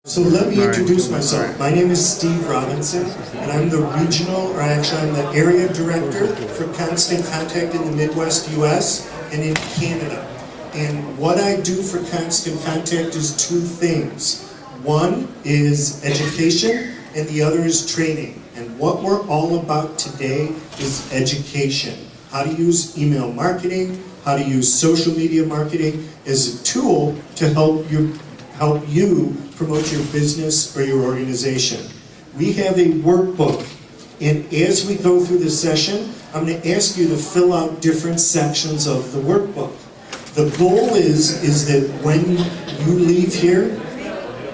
So let me introduce myself. My name is Steve Robinson, and I'm the regional, or actually I'm the area director for Constant Contact in the Midwest US and in Canada. And what I do for Constant Contact is two things. One is education, and the other is training. And what we're all about today is education. How to use email marketing, how to use social media marketing as a tool to help you promote your business or your organization. We have a workbook, and as we go through the session, I'm going to ask you to fill out different sections of the workbook. The goal is that when you leave here,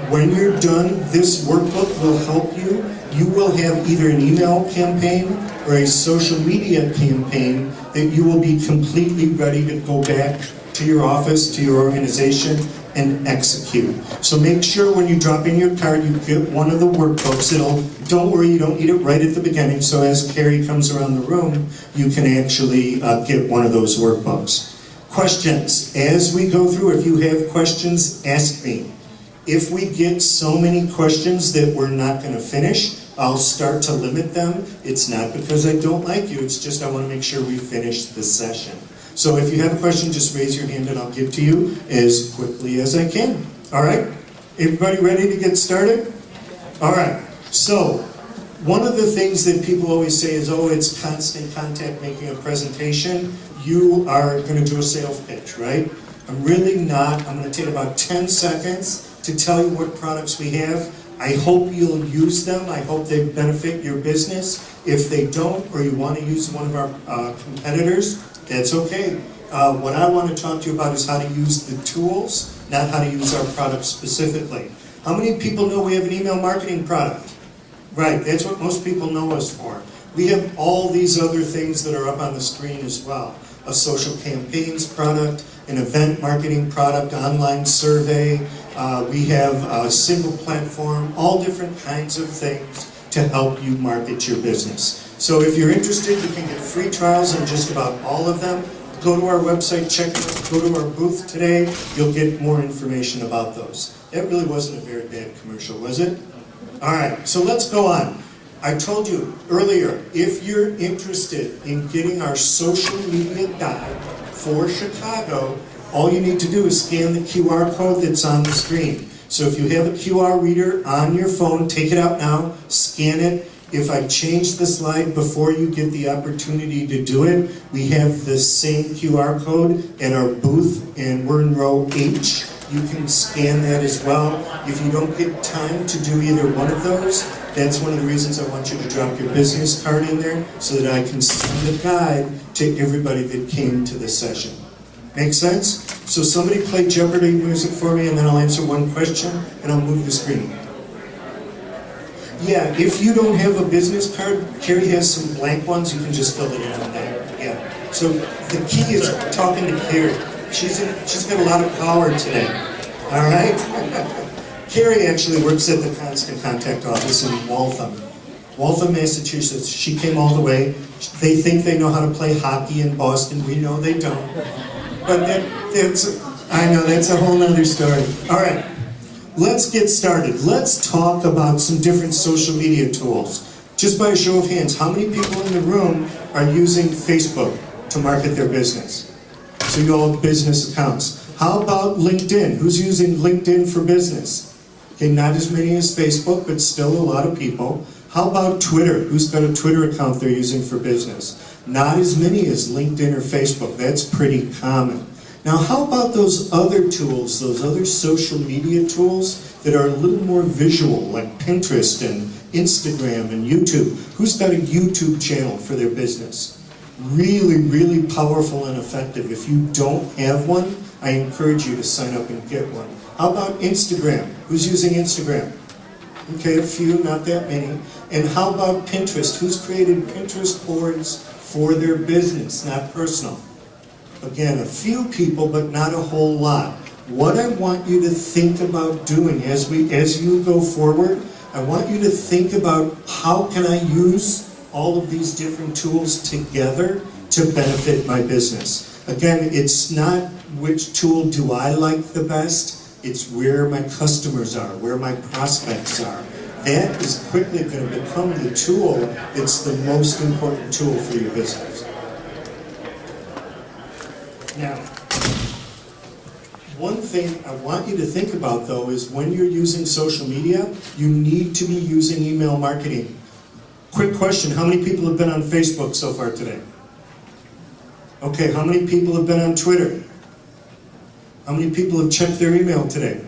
when you're done, this workbook will help you. You will have either an email campaign or a social media campaign that you will be completely ready to go back to your office, to your organization, and execute. So make sure when you drop in your card, you get one of the workbooks. Don't worry, you don't need it right at the beginning, so as Carrie comes around the room, you can actually get one of those workbooks. Questions. As we go through, if you have questions, ask me. If we get so many questions that we're not going to finish, I'll start to limit them. It's not because I don't like you, it's just I want to make sure we finish the session. So if you have a question, just raise your hand and I'll give to you as quickly as I can. All right? Everybody ready to get started? All right. So one of the things that people always say is, oh, it's Constant Contact making a presentation. You are going to do a sales pitch, right? I'm really not. I'm going to take about 10 seconds to tell you what products we have. I hope you'll use them. I hope they benefit your business. If they don't, or you want to use one of our competitors, that's okay. What I want to talk to you about is how to use the tools, not how to use our product specifically. How many people know we have an email marketing product? Right, that's what most people know us for. We have all these other things that are up on the screen as well. A social campaigns product, an event marketing product, online survey. We have a single platform, all different kinds of things to help you market your business. So if you're interested, you can get free trials on just about all of them. Go to our website, check it out, go to our booth today. You'll get more information about those. That really wasn't a very bad commercial, was it? All right, so let's go on. I told you earlier, if you're interested in getting our social media guide for Chicago, all you need to do is scan the QR code that's on the screen. So if you have a QR reader on your phone, take it out now, scan it. If I change the slide before you get the opportunity to do it, we have the same QR code at our booth, and we're in row H. You can scan that as well. If you don't get time to do either one of those, that's one of the reasons I want you to drop your business card in there so that I can send the guide to everybody that came to the session. Make sense? So somebody play Jeopardy music for me, and then I'll answer one question, and I'll move the screen. Yeah, if you don't have a business card, Carrie has some blank ones. You can just fill it in on there. Yeah. So the key is talking to Carrie. She's got a lot of power today. All right? Carrie actually works at the Constant Contact office in Waltham, Massachusetts. She came all the way. They think they know how to play hockey in Boston. We know they don't. But that's a whole nother story. All right. Let's get started. Let's talk about some different social media tools. Just by a show of hands, how many people in the room are using Facebook to market their business? So you all have business accounts. How about LinkedIn? Who's using LinkedIn for business? Okay, not as many as Facebook, but still a lot of people. How about Twitter? Who's got a Twitter account they're using for business? Not as many as LinkedIn or Facebook. That's pretty common. Now, how about those other tools, those other social media tools that are a little more visual, like Pinterest and Instagram and YouTube? Who's got a YouTube channel for their business? Really, really powerful and effective. If you don't have one, I encourage you to sign up and get one. How about Instagram? Who's using Instagram? Okay, a few, not that many. And how about Pinterest? Who's created Pinterest boards for their business, not personal? Again, a few people, but not a whole lot. What I want you to think about doing as you go forward, I want you to think about how can I use all of these different tools together to benefit my business. Again, it's not which tool do I like the best. It's where my customers are, where my prospects are. That is quickly going to become the tool that's the most important tool for your business. Now, one thing I want you to think about, though, is when you're using social media, you need to be using email marketing. Quick question, how many people have been on Facebook so far today? Okay, how many people have been on Twitter? How many people have checked their email today?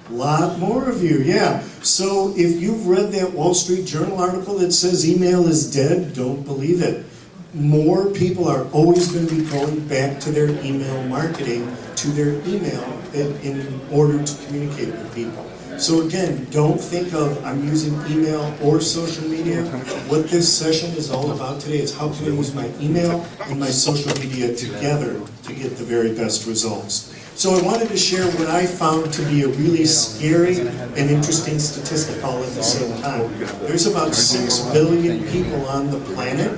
A lot more of you, yeah. So if you've read that Wall Street Journal article that says email is dead, don't believe it. More people are always going to be going back to their email marketing, to their email in order to communicate with people. So again, don't think of I'm using email or social media. What this session is all about today is how can I use my email and my social media together to get the very best results. So I wanted to share what I found to be a really scary and interesting statistic all at the same time. There's about 6 billion people on the planet,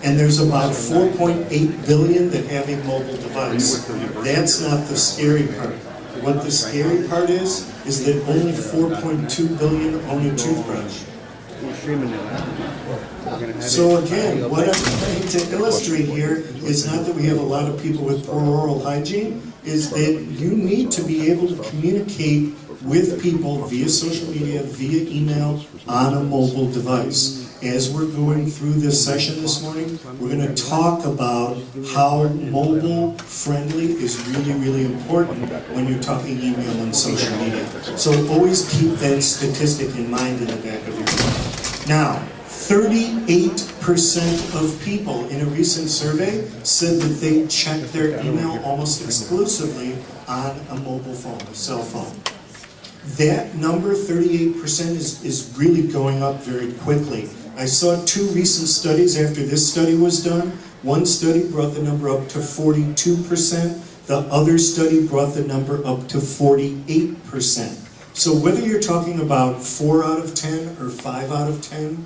and there's about 4.8 billion that have a mobile device. That's not the scary part. What the scary part is that only 4.2 billion own a toothbrush. So again, what I'm trying to illustrate here is not that we have a lot of people with poor oral hygiene, is that you need to be able to communicate with people via social media, via email, on a mobile device. As we're going through this session this morning, we're going to talk about how mobile friendly is really, really important when you're talking email and social media. So always keep that statistic in mind in the back of your mind. Now, 38% of people in a recent survey said that they check their email almost exclusively on a mobile phone, a cell phone. That number, 38%, is really going up very quickly. I saw 2 recent studies after this study was done. One study brought the number up to 42%. The other study brought the number up to 48%. So whether you're talking about 4 out of 10 or 5 out of 10,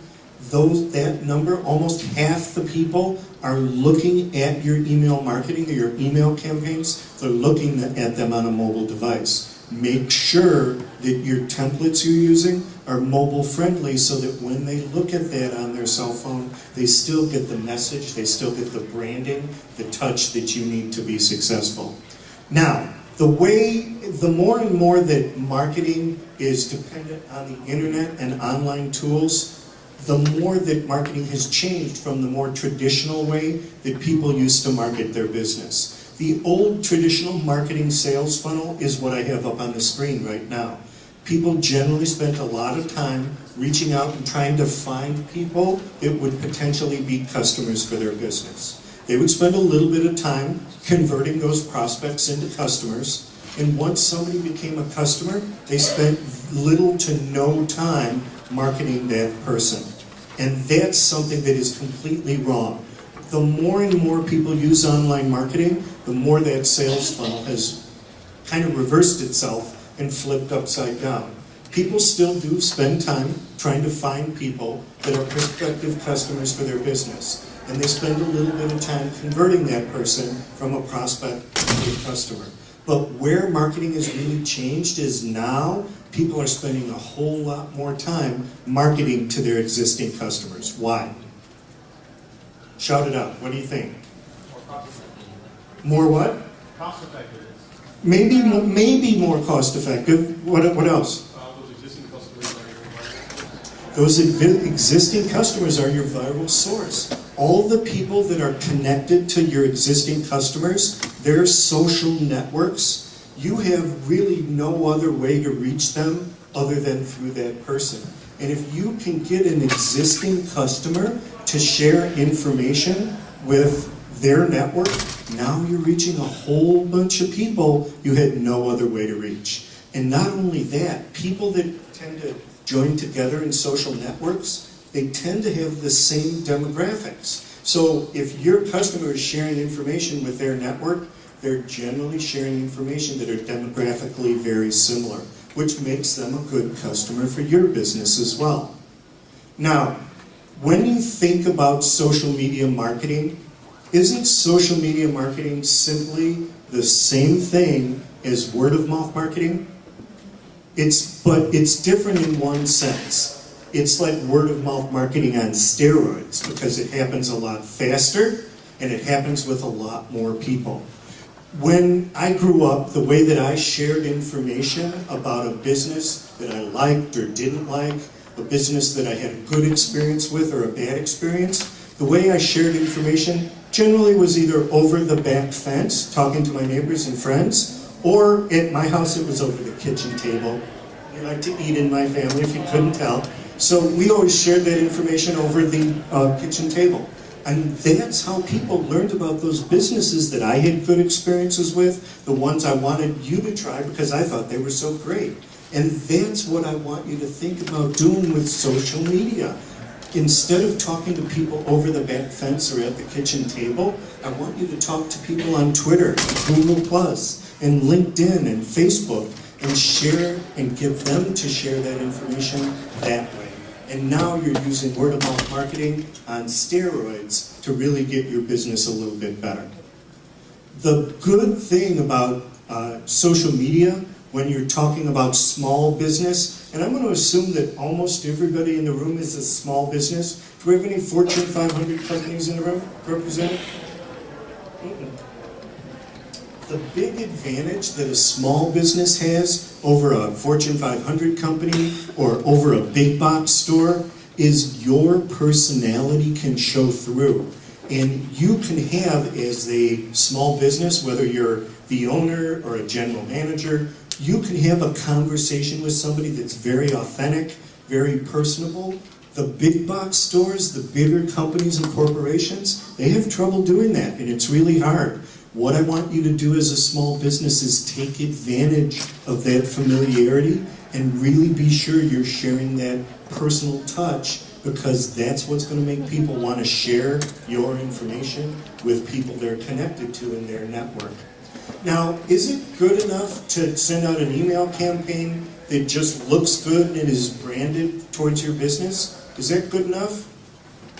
that number, almost half the people are looking at your email marketing or your email campaigns. They're looking at them on a mobile device. Make sure that your templates you're using are mobile friendly so that when they look at that on their cell phone, they still get the message, they still get the branding, the touch that you need to be successful. Now, the more and more that marketing is dependent on the internet and online tools, the more that marketing has changed from the more traditional way that people used to market their business. The old traditional marketing sales funnel is what I have up on the screen right now. People generally spent a lot of time reaching out and trying to find people that would potentially be customers for their business. They would spend a little bit of time converting those prospects into customers, and once somebody became a customer, they spent little to no time marketing that person. And that's something that is completely wrong. The more and more people use online marketing, the more that sales funnel has kind of reversed itself and flipped upside down. People still do spend time trying to find people that are prospective customers for their business. And they spend a little bit of time converting that person from a prospect to a customer. But where marketing has really changed is now people are spending a whole lot more time marketing to their existing customers. Why? Shout it out. What do you think? More cost effective. More what? Cost effective. Maybe more cost effective. What else? Those existing customers are your viral. Those existing customers are your viral source. All the people that are connected to your existing customers, their social networks, you have really no other way to reach them other than through that person. And if you can get an existing customer to share information with their network, now you're reaching a whole bunch of people you had no other way to reach. And not only that, people that tend to join together in social networks, they tend to have the same demographics. So if your customer is sharing information with their network, they're generally sharing information that are demographically very similar, which makes them a good customer for your business as well. Now, when you think about social media marketing, isn't social media marketing simply the same thing as word of mouth marketing. But it's different in one sense. It's like word of mouth marketing on steroids because it happens a lot faster and it happens with a lot more people. When I grew up, the way that I shared information about a business that I liked or didn't like, a business that I had a good experience with or a bad experience, the way I shared information generally was either over the back fence, talking to my neighbors and friends, or at my house it was over the kitchen table. We like to eat in my family, if you couldn't tell. So we always shared that information over the kitchen table. And that's how people learned about those businesses that I had good experiences with, the ones I wanted you to try because I thought they were so great. And that's what I want you to think about doing with social media. Instead of talking to people over the back fence or at the kitchen table, I want you to talk to people on Twitter, Google+, and LinkedIn and Facebook, and share and get them to share that information that way. And now you're using word of mouth marketing on steroids to really get your business a little bit better. The good thing about social media when you're talking about small business, and I'm going to assume that almost everybody in the room is a small business. Do we have any Fortune 500 companies in the room represented? The big advantage that a small business has over a Fortune 500 company or over a big box store is your personality can show through. And you can have, as a small business, whether you're the owner or a general manager, you can have a conversation with somebody that's very authentic, very personable. The big box stores, the bigger companies and corporations, they have trouble doing that, and it's really hard. What I want you to do as a small business is take advantage of that familiarity and really be sure you're sharing that personal touch, because that's what's going to make people want to share your information with people they're connected to in their network. Now, is it good enough to send out an email campaign that just looks good and is branded towards your business? Is that good enough?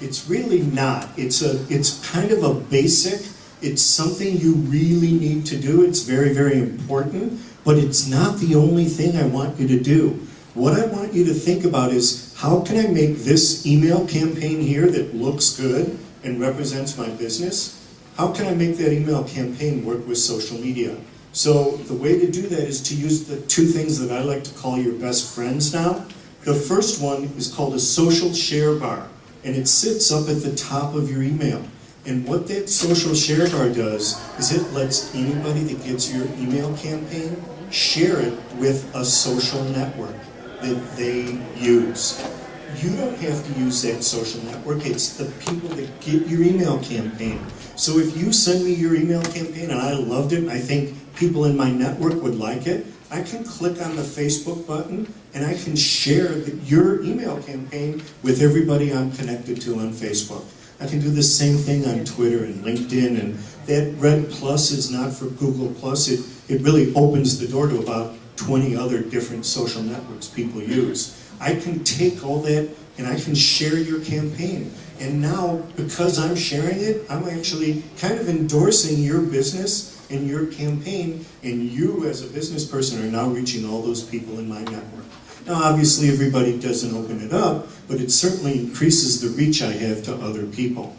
It's really not. It's kind of a basic. It's something you really need to do. It's very, very important, but it's not the only thing I want you to do. What I want you to think about is, how can I make this email campaign here that looks good and represents my business? How can I make that email campaign work with social media? So the way to do that is to use the two things that I like to call your best friends now. The first one is called a social share bar, and it sits up at the top of your email. And what that social share bar does is it lets anybody that gets your email campaign share it with a social network that they use. You don't have to use that social network. It's the people that get your email campaign. So if you send me your email campaign and I loved it, and I think people in my network would like it, I can click on the Facebook button and I can share your email campaign with everybody I'm connected to on Facebook. I can do the same thing on Twitter and LinkedIn, and that red plus is not for Google Plus. It really opens the door to about 20 other different social networks people use. I can take all that and I can share your campaign. And now, because I'm sharing it, I'm actually kind of endorsing your business and your campaign, and you as a business person are now reaching all those people in my network. Now, obviously, everybody doesn't open it up, but it certainly increases the reach I have to other people.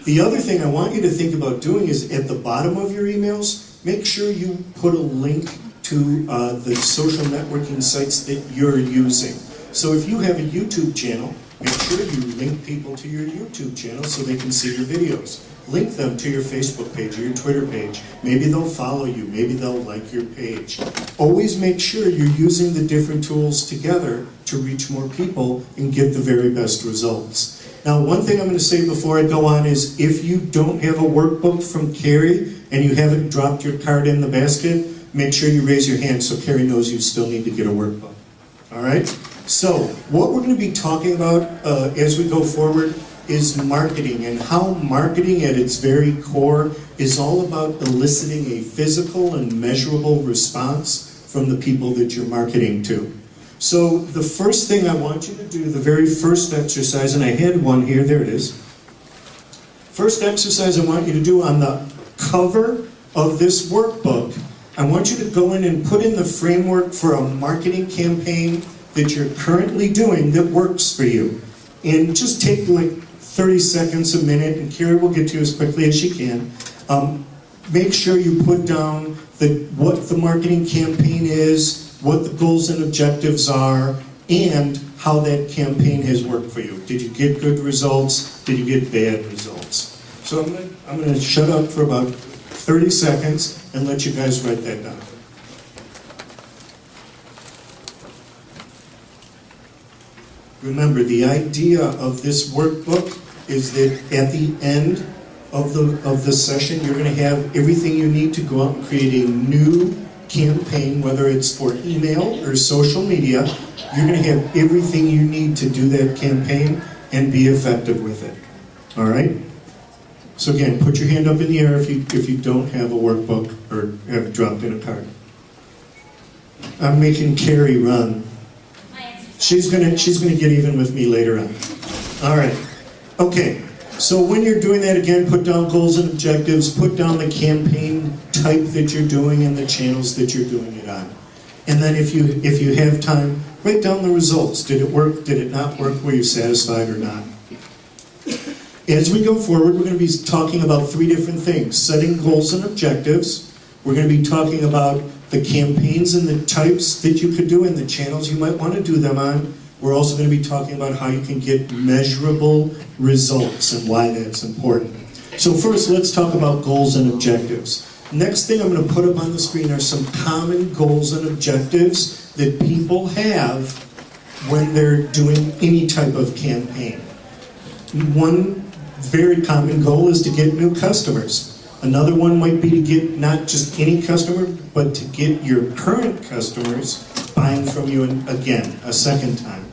The other thing I want you to think about doing is, at the bottom of your emails, make sure you put a link to the social networking sites that you're using. So if you have a YouTube channel, make sure you link people to your YouTube channel so they can see your videos. Link them to your Facebook page or your Twitter page. Maybe they'll follow you. Maybe they'll like your page. Always make sure you're using the different tools together to reach more people and get the very best results. Now, one thing I'm going to say before I go on is, if you don't have a workbook from Carrie and you haven't dropped your card in the basket, make sure you raise your hand so Carrie knows you still need to get a workbook. All right? So, what we're going to be talking about as we go forward is marketing, and how marketing at its very core is all about eliciting a physical and measurable response from the people that you're marketing to. So the first thing I want you to do, the very first exercise, and I had one here, there it is. First exercise I want you to do on the cover of this workbook, I want you to go in and put in the framework for a marketing campaign that you're currently doing that works for you. And just take like 30 seconds, a minute, and Carrie will get to you as quickly as she can. Make sure you put down what the marketing campaign is, what the goals and objectives are, and how that campaign has worked for you. Did you get good results? Did you get bad results? So I'm going to shut up for about 30 seconds and let you guys write that down. Remember, the idea of this workbook is that at the end of the session, you're going to have everything you need to go out and create a new campaign, whether it's for email or social media. You're going to have everything you need to do that campaign and be effective with it. All right? So again, put your hand up in the air if you don't have a workbook or have dropped in a card. I'm making Carrie run. She's gonna get even with me later on. All right. Okay. So when you're doing that, again, put down goals and objectives, put down the campaign type that you're doing and the channels that you're doing it on. And then if you have time, write down the results. Did it work? Did it not work? Were you satisfied or not? As we go forward, we're going to be talking about 3 different things. Setting goals and objectives. We're going to be talking about the campaigns and the types that you could do and the channels you might want to do them on. We're also going to be talking about how you can get measurable results and why that's important. So first, let's talk about goals and objectives. Next thing I'm going to put up on the screen are some common goals and objectives that people have when they're doing any type of campaign. One very common goal is to get new customers. Another one might be to get not just any customer, but to get your current customers buying from you again, a second time.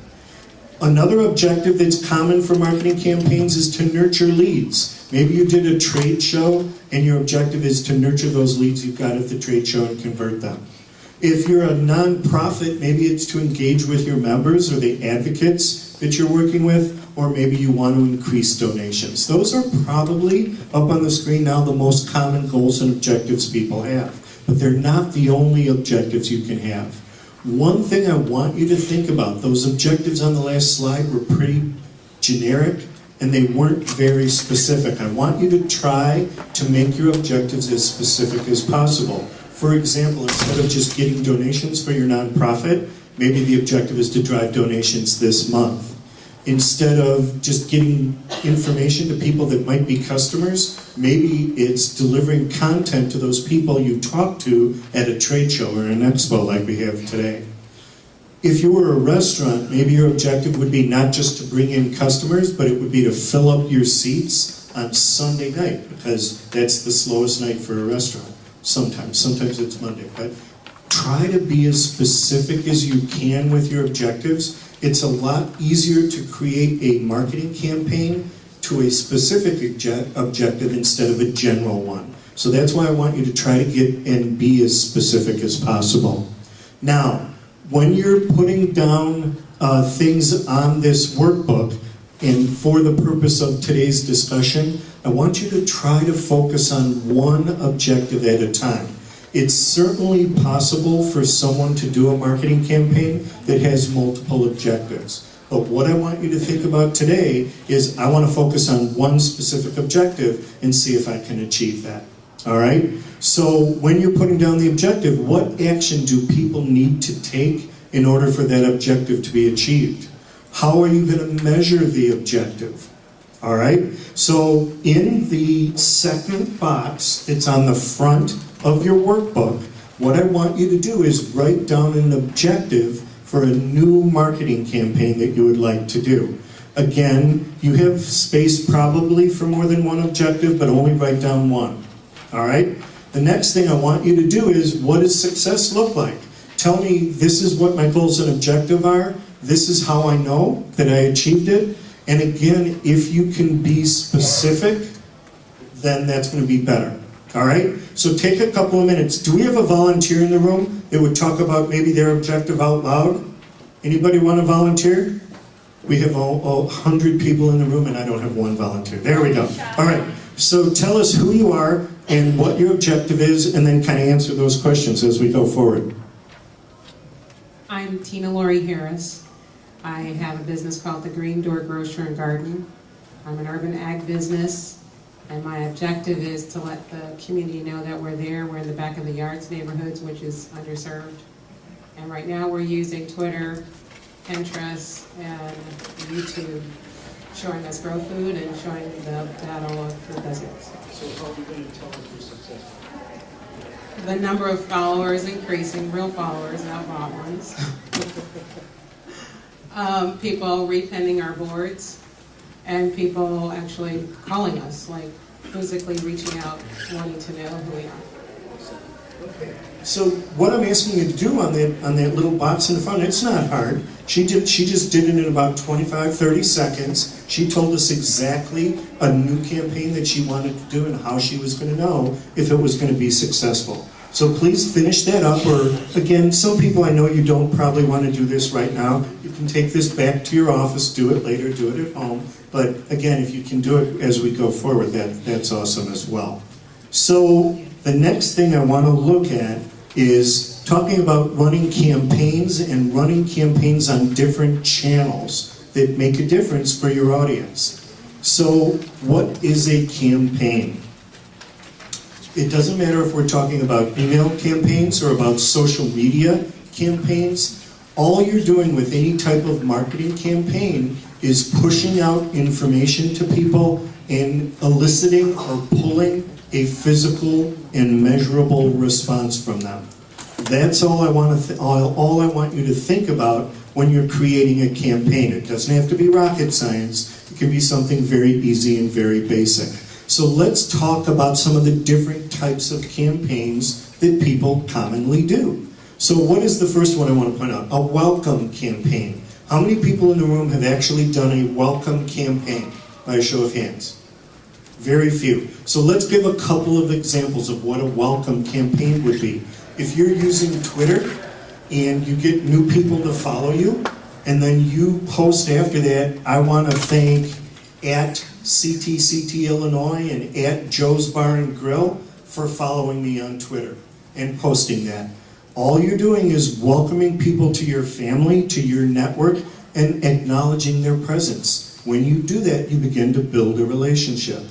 Another objective that's common for marketing campaigns is to nurture leads. Maybe you did a trade show and your objective is to nurture those leads you've got at the trade show and convert them. If you're a nonprofit, maybe it's to engage with your members or the advocates that you're working with, or maybe you want to increase donations. Those are probably, up on the screen now, the most common goals and objectives people have. But they're not the only objectives you can have. One thing I want you to think about, those objectives on the last slide were pretty generic and they weren't very specific. I want you to try to make your objectives as specific as possible. For example, instead of just getting donations for your nonprofit, maybe the objective is to drive donations this month. Instead of just getting information to people that might be customers, maybe it's delivering content to those people you talk to at a trade show or an expo like we have today. If you were a restaurant, maybe your objective would be not just to bring in customers, but it would be to fill up your seats on Sunday night, because that's the slowest night for a restaurant. Sometimes it's Monday. But try to be as specific as you can with your objectives. It's a lot easier to create a marketing campaign to a specific objective instead of a general one. So that's why I want you to try to get and be as specific as possible. Now, when you're putting down things on this workbook, and for the purpose of today's discussion, I want you to try to focus on one objective at a time. It's certainly possible for someone to do a marketing campaign that has multiple objectives. But what I want you to think about today is I want to focus on one specific objective and see if I can achieve that. All right? So when you're putting down the objective, what action do people need to take in order for that objective to be achieved? How are you going to measure the objective? All right? So in the second box that's on the front of your workbook, what I want you to do is write down an objective for a new marketing campaign that you would like to do. Again, you have space probably for more than one objective, but only write down one. All right? The next thing I want you to do is, what does success look like? Tell me, this is what my goals and objectives are. This is how I know that I achieved it. And again, if you can be specific, then that's going to be better. All right? So take a couple of minutes. Do we have a volunteer in the room that would talk about maybe their objective out loud? Anybody want to volunteer? We have 100 people in the room and I don't have one volunteer. There we go. All right. So tell us who you are, and what your objective is, and then kind of answer those questions as we go forward. I'm Tina Laurie Harris. I have a business called the Green Door Grocery and Garden. I'm an urban ag business, and my objective is to let the community know that we're there. We're in the back of the yards neighborhoods, which is underserved. And right now we're using Twitter, Pinterest, and YouTube, showing us grow food and showing the battle of the deserts. So how are we going to tell if you're successful? The number of followers increasing, real followers, not bot ones. People repinning our boards, and people actually calling us, like physically reaching out, wanting to know who we are. Okay. So what I'm asking you to do on that little box in the front, it's not hard. She just did it in about 25, 30 seconds. She told us exactly a new campaign that she wanted to do and how she was going to know if it was going to be successful. So please finish that up, or again, some people I know you don't probably want to do this right now. You can take this back to your office, do it later, do it at home. But again, if you can do it as we go forward, that's awesome as well. So the next thing I want to look at is talking about running campaigns and running campaigns on different channels that make a difference for your audience. So what is a campaign? It doesn't matter if we're talking about email campaigns or about social media campaigns. All you're doing with any type of marketing campaign is pushing out information to people and eliciting or pulling a physical and measurable response from them. That's all I want to all I want you to think about when you're creating a campaign. It doesn't have to be rocket science. It can be something very easy and very basic. So let's talk about some of the different types of campaigns that people commonly do. So what is the first one I want to point out? A welcome campaign. How many people in the room have actually done a welcome campaign? By a show of hands. Very few. So let's give a couple of examples of what a welcome campaign would be. If you're using Twitter and you get new people to follow you, and then you post after that, I want to thank at CTCT Illinois and at Joe's Bar and Grill for following me on Twitter and posting that. All you're doing is welcoming people to your family, to your network, and acknowledging their presence. When you do that, you begin to build a relationship.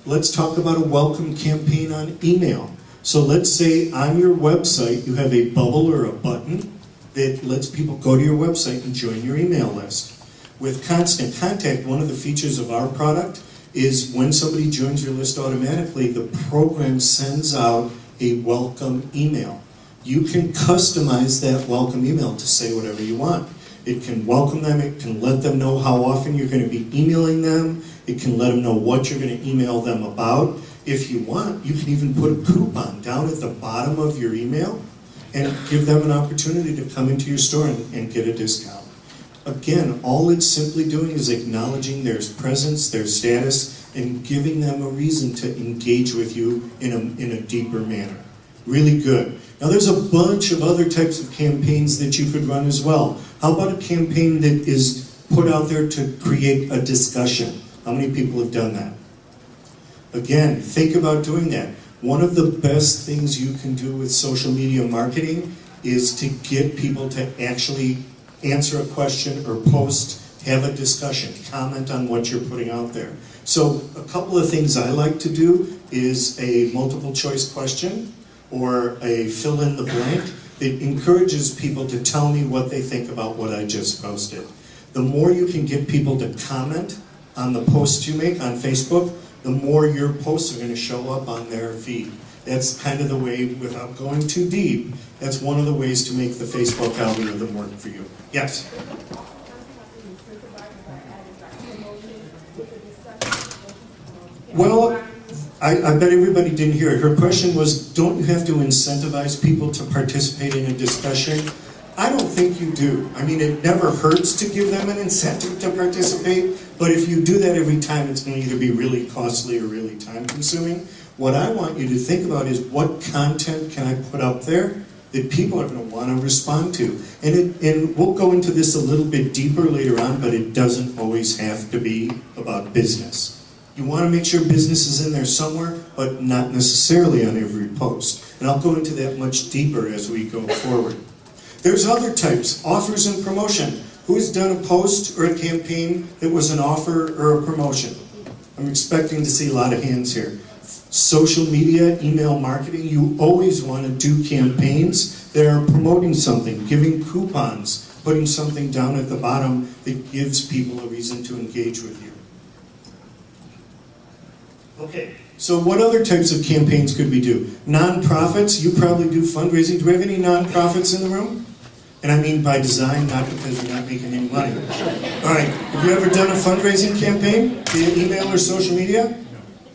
Let's talk about a welcome campaign on email. So let's say on your website you have a bubble or a button that lets people go to your website and join your email list. With Constant Contact, one of the features of our product is when somebody joins your list automatically, the program sends out a welcome email. You can customize that welcome email to say whatever you want. It can welcome them, it can let them know how often you're going to be emailing them, it can let them know what you're going to email them about. If you want, you can even put a coupon down at the bottom of your email and give them an opportunity to come into your store and get a discount. Again, all it's simply doing is acknowledging their presence, their status, and giving them a reason to engage with you in a deeper manner. Really good. Now there's a bunch of other types of campaigns that you could run as well. How about a campaign that is put out there to create a discussion? How many people have done that? Again, think about doing that. One of the best things you can do with social media marketing is to get people to actually answer a question or post, have a discussion, comment on what you're putting out there. So a couple of things I like to do is a multiple choice question or a fill in the blank that encourages people to tell me what they think about what I just posted. The more you can get people to comment on the posts you make on Facebook, the more your posts are going to show up on their feed. That's kind of the way, without going too deep, that's one of the ways to make the Facebook algorithm work for you. Yes? Well, I bet everybody didn't hear it. Her question was, don't you have to incentivize people to participate in a discussion? I don't think you do. I mean, it never hurts to give them an incentive to participate, but if you do that every time, it's going to either be really costly or really time-consuming. What I want you to think about is, what content can I put up there that people are going to want to respond to? And we'll go into this a little bit deeper later on, but it doesn't always have to be about business. You want to make sure business is in there somewhere, but not necessarily on every post. And I'll go into that much deeper as we go forward. There's other types, offers and promotion. Who's done a post or a campaign that was an offer or a promotion? I'm expecting to see a lot of hands here. Social media, email marketing, you always want to do campaigns that are promoting something, giving coupons, putting something down at the bottom that gives people a reason to engage with you. Okay, so what other types of campaigns could we do? Nonprofits, you probably do fundraising. Do we have any nonprofits in the room? And I mean by design, not because we're not making any money. All right, have you ever done a fundraising campaign via email or social media?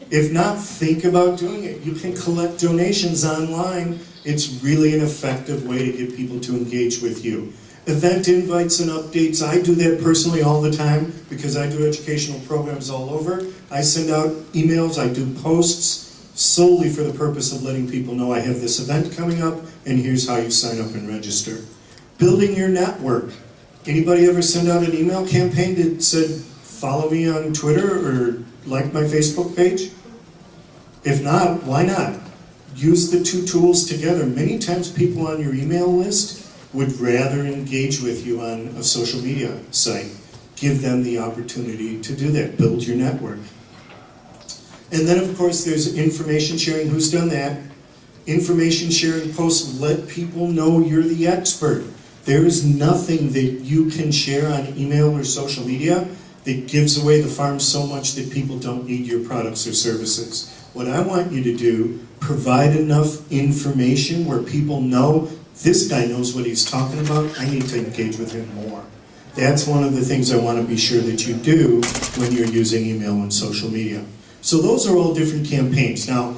If not, think about doing it. You can collect donations online. It's really an effective way to get people to engage with you. Event invites and updates, I do that personally all the time because I do educational programs all over. I send out emails, I do posts solely for the purpose of letting people know I have this event coming up and here's how you sign up and register. Building your network. Anybody ever send out an email campaign that said, follow me on Twitter or like my Facebook page? If not, why not? Use the two tools together. Many times people on your email list would rather engage with you on a social media site. Give them the opportunity to do that. Build your network. And then, of course, there's information sharing. Who's done that? Information sharing posts let people know you're the expert. There is nothing that you can share on email or social media that gives away the farm so much that people don't need your products or services. What I want you to do, provide enough information where people know this guy knows what he's talking about, I need to engage with him more. That's one of the things I want to be sure that you do when you're using email and social media. So those are all different campaigns. Now,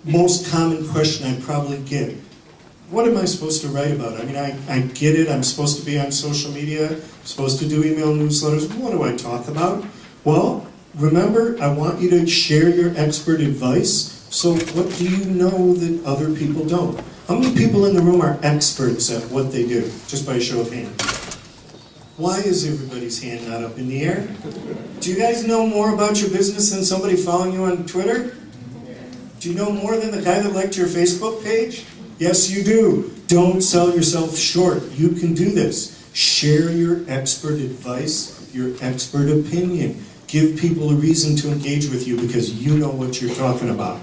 most common question I probably get, what am I supposed to write about? I mean, I get it, I'm supposed to be on social media, I'm supposed to do email newsletters, what do I talk about? Well, remember, I want you to share your expert advice, so what do you know that other people don't? How many people in the room are experts at what they do? Just by a show of hands. Why is everybody's hand not up in the air? Do you guys know more about your business than somebody following you on Twitter? Do you know more than the guy that liked your Facebook page? Yes, you do. Don't sell yourself short. You can do this. Share your expert advice, your expert opinion. Give people a reason to engage with you because you know what you're talking about.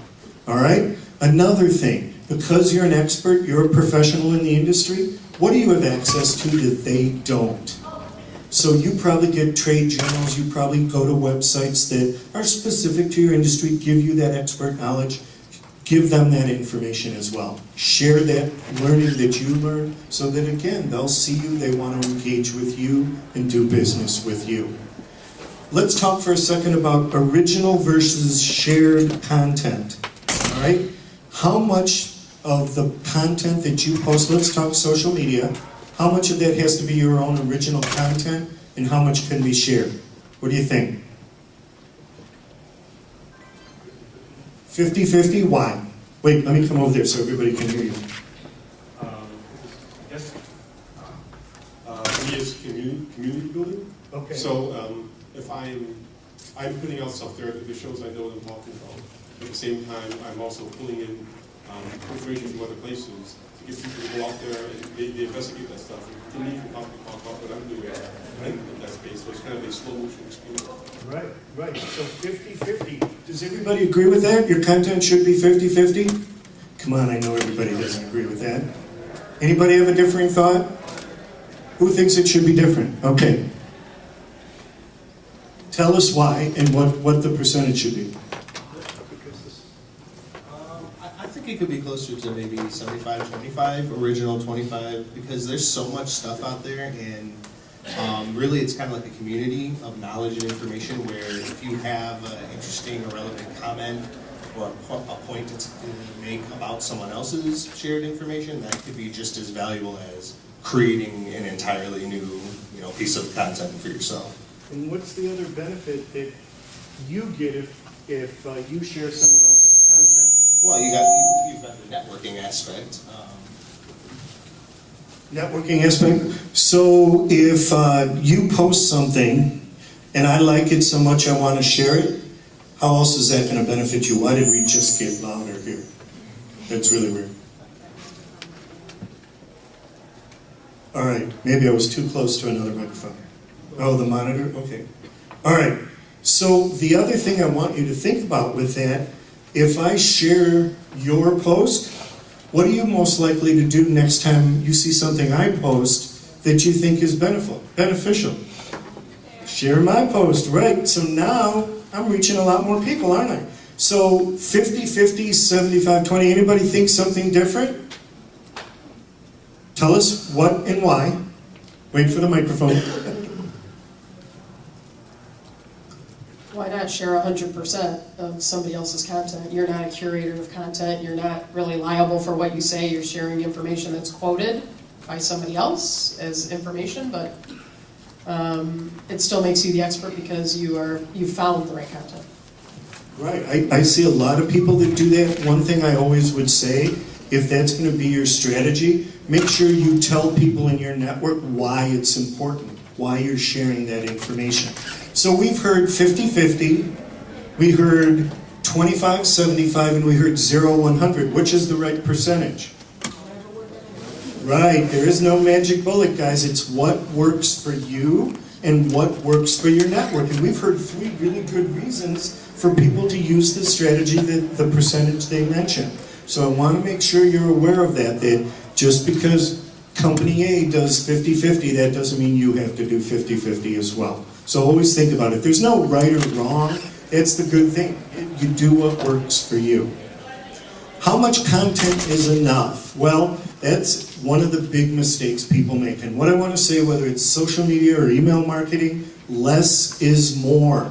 All right? Another thing, because you're an expert, you're a professional in the industry, what do you have access to that they don't? So you probably get trade journals, you probably go to websites that are specific to your industry, give you that expert knowledge, give them that information as well. Share that learning that you learned so that, again, they'll see you, they want to engage with you and do business with you. Let's talk for a second about original versus shared content. All right? How much of the content that you post, let's talk social media, how much of that has to be your own original content and how much can be shared? What do you think? 50-50? Why? Wait, let me come over there so everybody can hear you. Yes. We as community building. Okay. So if I'm putting out stuff there that shows I know what I'm talking about. At the same time, I'm also pulling in information from other places to get people to go out there and they investigate that stuff. To me, can talk about what I'm doing in that space. So it's kind of a slow motion experience. Right. So 50-50. Does everybody agree with that? Your content should be 50-50? Come on, I know everybody doesn't agree with that. Anybody have a differing thought? Who thinks it should be different? Okay. Tell us why and what the percentage should be. I think it could be closer to maybe 75-25, original 25, because there's so much stuff out there, and really it's kind of like a community of knowledge and information where if you have an interesting or relevant comment or a point to make about someone else's shared information, that could be just as valuable as creating an entirely new piece of content for yourself. And what's the other benefit that you get if you share someone else's content? Well, you've got the networking aspect. Networking aspect. So if you post something and I like it so much I want to share it, How else is that going to benefit you? Why did we just get louder here? That's really weird. All right, maybe I was too close to another microphone. Oh, the monitor? Okay. All right, so the other thing I want you to think about with that, if I share your post, what are you most likely to do next time you see something I post that you think is beneficial? Share my post, right? So now I'm reaching a lot more people, aren't I? So 50-50, 75-20, anybody think something different? Tell us what and why. Wait for the microphone. Why not share 100% of somebody else's content? You're not a curator of content. You're not really liable for what you say. You're sharing information that's quoted by somebody else as information, but it still makes you the expert because you found the right content. Right, I see a lot of people that do that. One thing I always would say, if that's going to be your strategy, make sure you tell people in your network why it's important, why you're sharing that information. So we've heard 50-50, we heard 25-75, and we heard 0-100. Which is the right percentage? Right, there is no magic bullet, guys. It's what works for you and what works for your network. And we've heard 3 really good reasons for people to use the strategy, the percentage they mentioned. So I want to make sure you're aware of that just because company A does 50-50, that doesn't mean you have to do 50-50 as well. So always think about it. There's no right or wrong. That's the good thing. You do what works for you. How much content is enough? Well, that's one of the big mistakes people make. And what I want to say, whether it's social media or email marketing, less is more.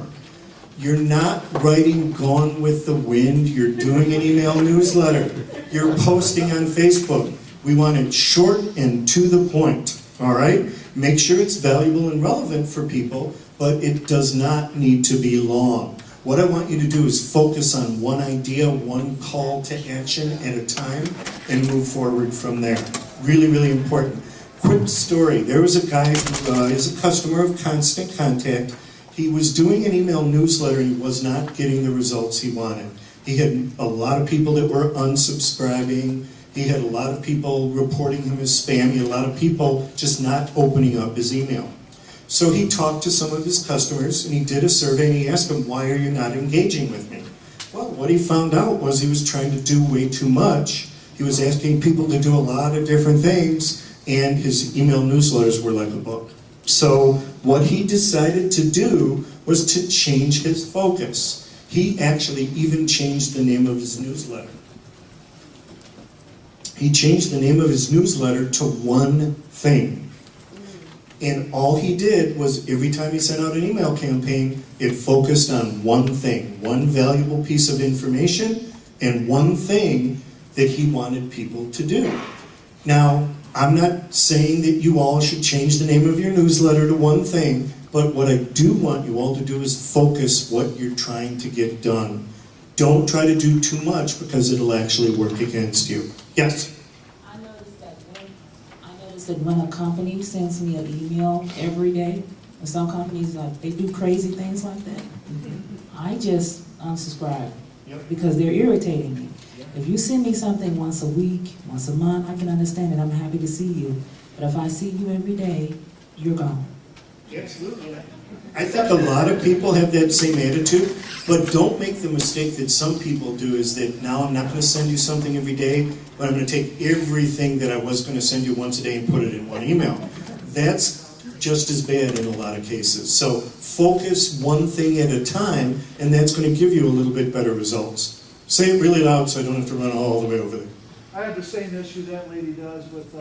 You're not writing Gone with the Wind. You're doing an email newsletter. You're posting on Facebook. We want it short and to the point, all right? Make sure it's valuable and relevant for people, but it does not need to be long. What I want you to do is focus on one idea, one call to action at a time, and move forward from there. Really, really important. Quick story. There was a guy who is a customer of Constant Contact. He was doing an email newsletter and he was not getting the results he wanted. He had a lot of people that were unsubscribing. He had a lot of people reporting him as spam. He had a lot of people just not opening up his email. So he talked to some of his customers and he did a survey and he asked them, why are you not engaging with me? Well, what he found out was he was trying to do way too much. He was asking people to do a lot of different things and his email newsletters were like a book. So what he decided to do was to change his focus. He actually even changed the name of his newsletter. He changed the name of his newsletter to One Thing. And all he did was every time he sent out an email campaign, it focused on one thing, one valuable piece of information, and one thing that he wanted people to do. Now, I'm not saying that you all should change the name of your newsletter to One Thing, but what I do want you all to do is focus what you're trying to get done. Don't try to do too much because it'll actually work against you. Yes? I noticed that when a company sends me an email every day, and some companies, they do crazy things like that, I just unsubscribe because they're irritating me. If you send me something once a week, once a month, I can understand it. I'm happy to see you. But if I see you every day, you're gone. Absolutely. I think a lot of people have that same attitude, but don't make the mistake that some people do, is that now I'm not going to send you something every day, but I'm going to take everything that I was going to send you once a day and put it in one email. That's just as bad in a lot of cases. So focus one thing at a time, and that's going to give you a little bit better results. Say it really loud so I don't have to run all the way over there. I have the same issue that lady does with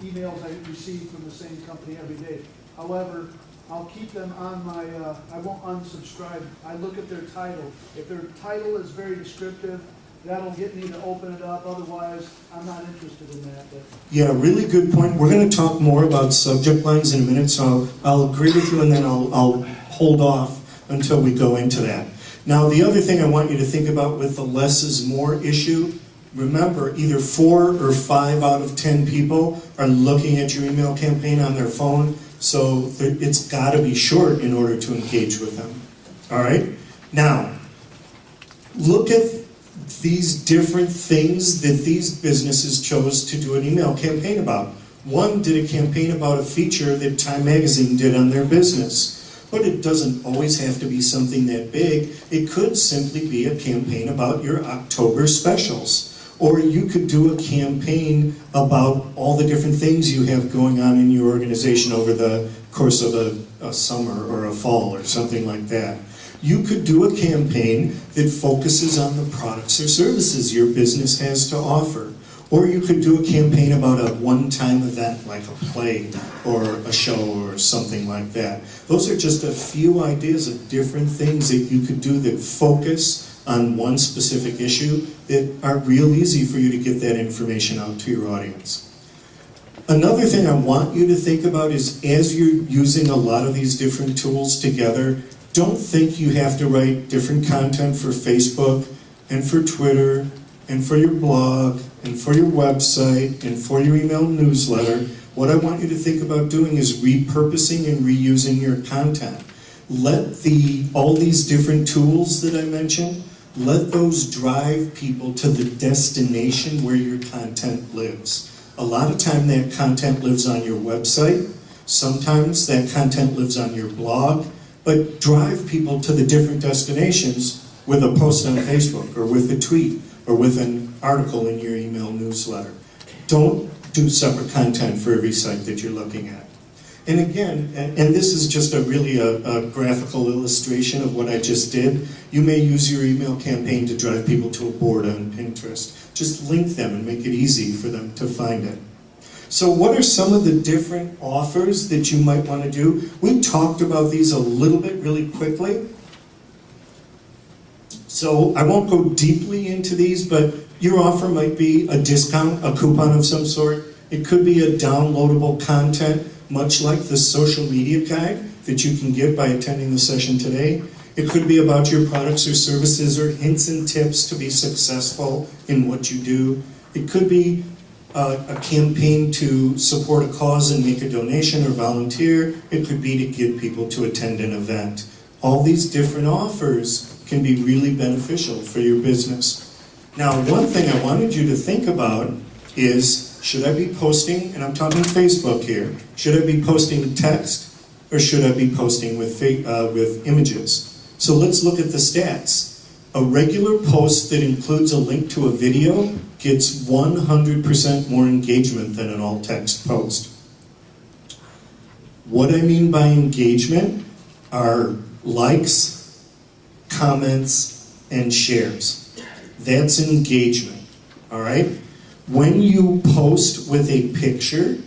emails I receive from the same company every day. However, I'll keep them on my, I won't unsubscribe. I look at their title. If their title is very descriptive, that'll get me to open it up. Otherwise, I'm not interested in that. Yeah, really good point. We're going to talk more about subject lines in a minute, so I'll agree with you and then I'll hold off until we go into that. Now, the other thing I want you to think about with the less is more issue, remember, either 4 or 5 out of 10 people are looking at your email campaign on their phone, so it's got to be short in order to engage with them. All right? Now, look at these different things that these businesses chose to do an email campaign about. One did a campaign about a feature that Time Magazine did on their business. But it doesn't always have to be something that big. It could simply be a campaign about your October specials. Or you could do a campaign about all the different things you have going on in your organization over the course of a summer or a fall or something like that. You could do a campaign that focuses on the products or services your business has to offer. Or you could do a campaign about a one-time event like a play or a show or something like that. Those are just a few ideas of different things that you could do that focus on one specific issue that are real easy for you to get that information out to your audience. Another thing I want you to think about is as you're using a lot of these different tools together, don't think you have to write different content for Facebook and for Twitter and for your blog and for your website and for your email newsletter. What I want you to think about doing is repurposing and reusing your content. Let all these different tools that I mentioned, let those drive people to the destination where your content lives. A lot of time that content lives on your website. Sometimes that content lives on your blog. But drive people to the different destinations with a post on Facebook or with a tweet or with an article in your email newsletter. Don't do separate content for every site that you're looking at. And again, and this is just a graphical illustration of what I just did. You may use your email campaign to drive people to a board on Pinterest. Just link them and make it easy for them to find it. So what are some of the different offers that you might want to do? We talked about these a little bit really quickly. So I won't go deeply into these, but your offer might be a discount, a coupon of some sort. It could be a downloadable content, much like the social media guide that you can get by attending the session today. It could be about your products or services or hints and tips to be successful in what you do. It could be a campaign to support a cause and make a donation or volunteer. It could be to get people to attend an event. All these different offers can be really beneficial for your business. Now, one thing I wanted you to think about is, should I be posting, and I'm talking Facebook here, should I be posting text or should I be posting with images? So let's look at the stats. A regular post that includes a link to a video gets 100% more engagement than an all-text post. What I mean by engagement are likes, comments, and shares. That's engagement, all right? When you post with a picture,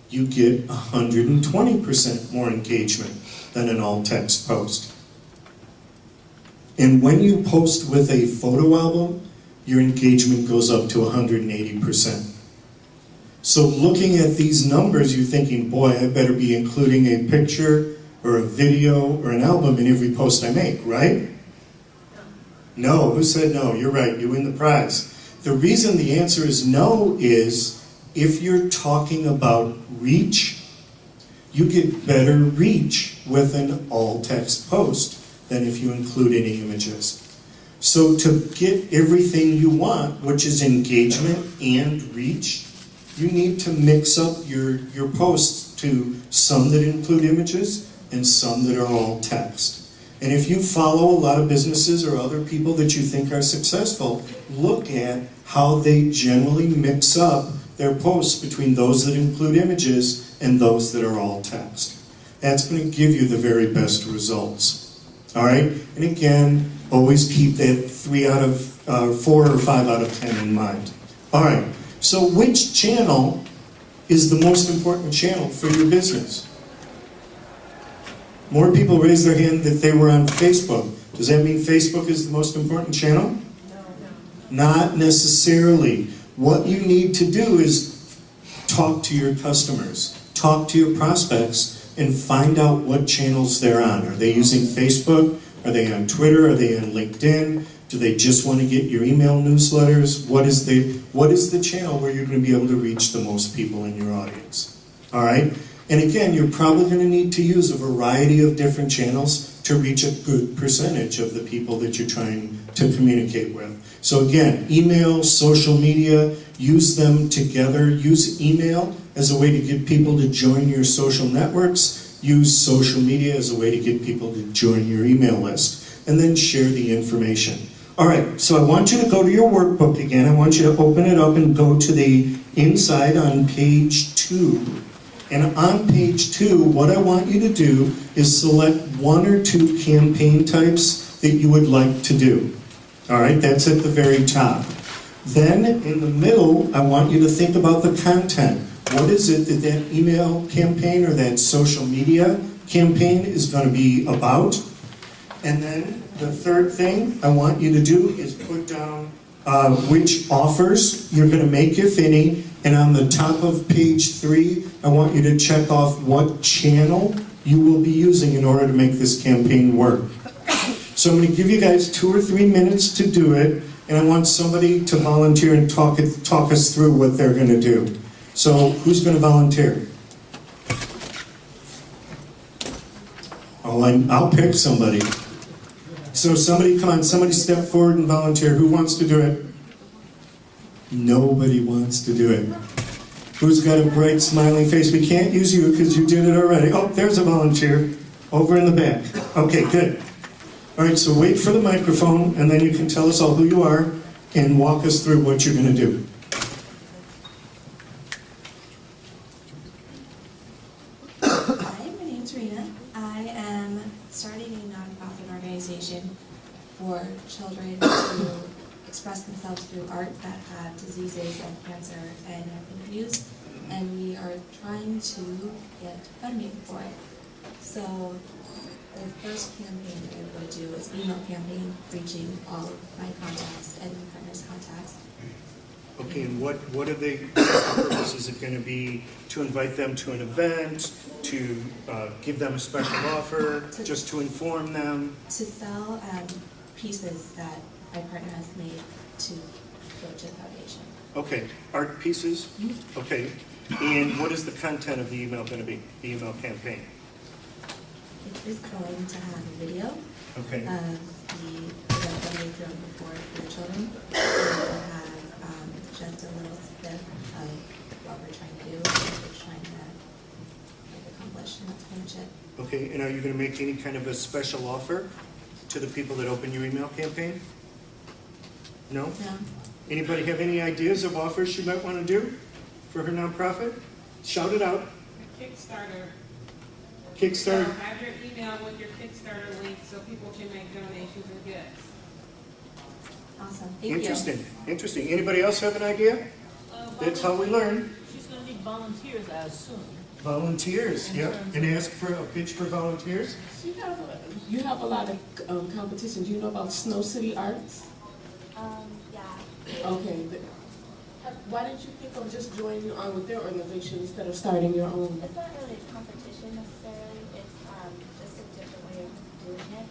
you get 120% more engagement than an all-text post. And when you post with a photo album, your engagement goes up to 180%. So looking at these numbers, you're thinking, boy, I better be including a picture or a video or an album in every post I make, right? No, who said no? You're right, you win the prize. The reason the answer is no is if you're talking about reach, you get better reach with an all-text post than if you include any images. So to get everything you want, which is engagement and reach, you need to mix up your posts to some that include images and some that are all text. And if you follow a lot of businesses or other people that you think are successful, look at how they generally mix up their posts between those that include images and those that are all text. That's going to give you the very best results. All right? And again, always keep that 4 or 5 out of 10 in mind. All right. So which channel is the most important channel for your business? More people raised their hand that they were on Facebook. Does that mean Facebook is the most important channel? No. Not necessarily. What you need to do is talk to your customers, talk to your prospects, and find out what channels they're on. Are they using Facebook? Are they on Twitter? Are they on LinkedIn? Do they just want to get your email newsletters? What is the channel where you're going to be able to reach the most people in your audience? All right? And again, you're probably going to need to use a variety of different channels to reach a good percentage of the people that you're trying to communicate with. So again, email, social media, use them together. Use email as a way to get people to join your social networks. Use social media as a way to get people to join your email list. And then share the information. All right, so I want you to go to your workbook again. I want you to open it up and go to the inside on page 2. And on page 2, what I want you to do is select 1 or 2 campaign types that you would like to do. All right, that's at the very top. Then in the middle, I want you to think about the content. What is it that that email campaign or that social media campaign is going to be about? And then the third thing I want you to do is put down which offers you're going to make, if any. And on the top of page 3, I want you to check off what channel you will be using in order to make this campaign work. So I'm going to give you guys 2 or 3 minutes to do it, and I want somebody to volunteer and talk us through what they're going to do. So who's going to volunteer? Oh, I'll pick somebody. So somebody, come on, somebody step forward and volunteer. Who wants to do it? Nobody wants to do it. Who's got a bright, smiling face? We can't use you because you did it already. Oh, there's a volunteer over in the back. Okay, good. All right, so wait for the microphone, and then you can tell us all who you are and walk us through what you're going to do. Hi, my name's Rena. I am starting a nonprofit organization for children to express themselves through art that have diseases like cancer and have been abused, and we are trying to get funding for it. So the first campaign that I'm going to do is email campaign, reaching all of my contacts and my partners' contacts. Okay, and what are the purpose? Is it going to be to invite them to an event, to give them a special offer, just to inform them? To sell pieces that my partner has made to go to the foundation. Okay, art pieces? Okay, and what is the content of the email going to be, the email campaign? It is going to have a video Okay. of the event that we've done before for the children. It will have just a little snippet of what we're trying to do, what we're trying to accomplish, and that's pretty much it. Okay, and are you going to make any kind of a special offer to the people that open your email campaign? No? No? Anybody have any ideas of offers she might want to do for her nonprofit? Shout it out. Kickstarter. Kickstarter. So have your email with your Kickstarter link so people can make donations or gifts. Awesome. Thank you. Interesting. Interesting. Anybody else have an idea? That's how we learn. She's going to need volunteers as soon. Volunteers, yep. And ask for a pitch for volunteers. You have a lot of competition. Do you know about Snow City Arts? Yeah. Okay. Why didn't you think of just joining on with their organization instead of starting your own? It's not really a competition necessarily. It's just a different way of doing it.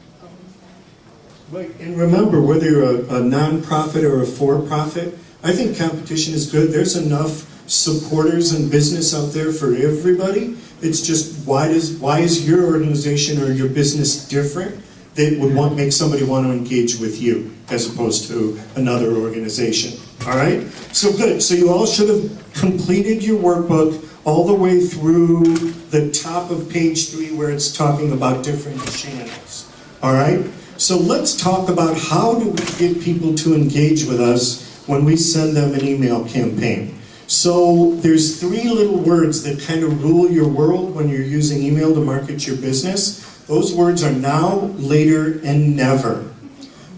Right, and remember, whether you're a nonprofit or a for-profit, I think competition is good. There's enough supporters and business out there for everybody. It's just why is your organization or your business different that would make somebody want to engage with you as opposed to another organization? All right? So good. So you all should have completed your workbook all the way through the top of page 3 where it's talking about different channels. All right? So let's talk about how do we get people to engage with us when we send them an email campaign. So there's 3 little words that kind of rule your world when you're using email to market your business. Those words are now, later, and never.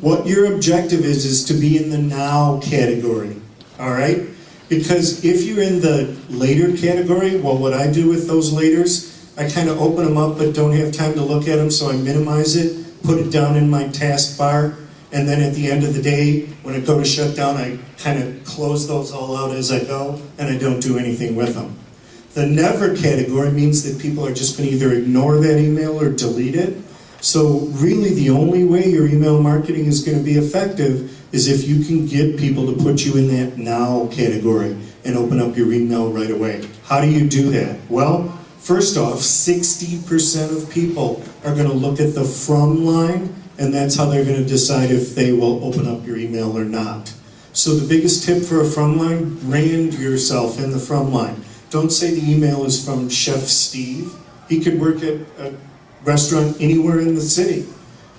What your objective is to be in the now category, all right? Because if you're in the later category, well, what I do with those laters, I kind of open them up but don't have time to look at them, so I minimize it, put it down in my taskbar, and then at the end of the day, when I go to shut down, I kind of close those all out as I go, and I don't do anything with them. The never category means that people are just going to either ignore that email or delete it. So really the only way your email marketing is going to be effective is if you can get people to put you in that now category and open up your email right away. How do you do that? Well, First off, 60% of people are going to look at the from line, and that's how they're going to decide if they will open up your email or not. So the biggest tip for a from line, brand yourself in the from line. Don't say the email is from Chef Steve. He could work at a restaurant anywhere in the city.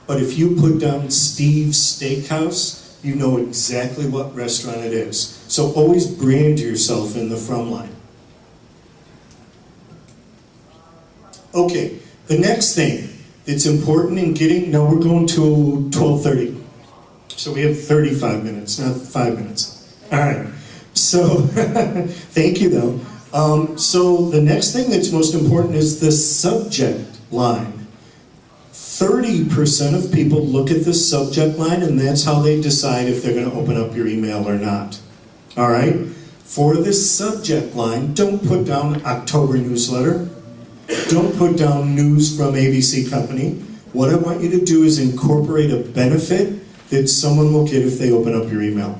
But if you put down Steve's Steakhouse, you know exactly what restaurant it is. So always brand yourself in the from line. Okay, the next thing that's important in getting, now we're going to 12:30. So we have 35 minutes, not 5 minutes. All right, so thank you though. So the next thing that's most important is the subject line. 30% of people look at the subject line, and that's how they decide if they're going to open up your email or not. All right? For the subject line, don't put down October newsletter. Don't put down news from ABC Company. What I want you to do is incorporate a benefit that someone will get if they open up your email.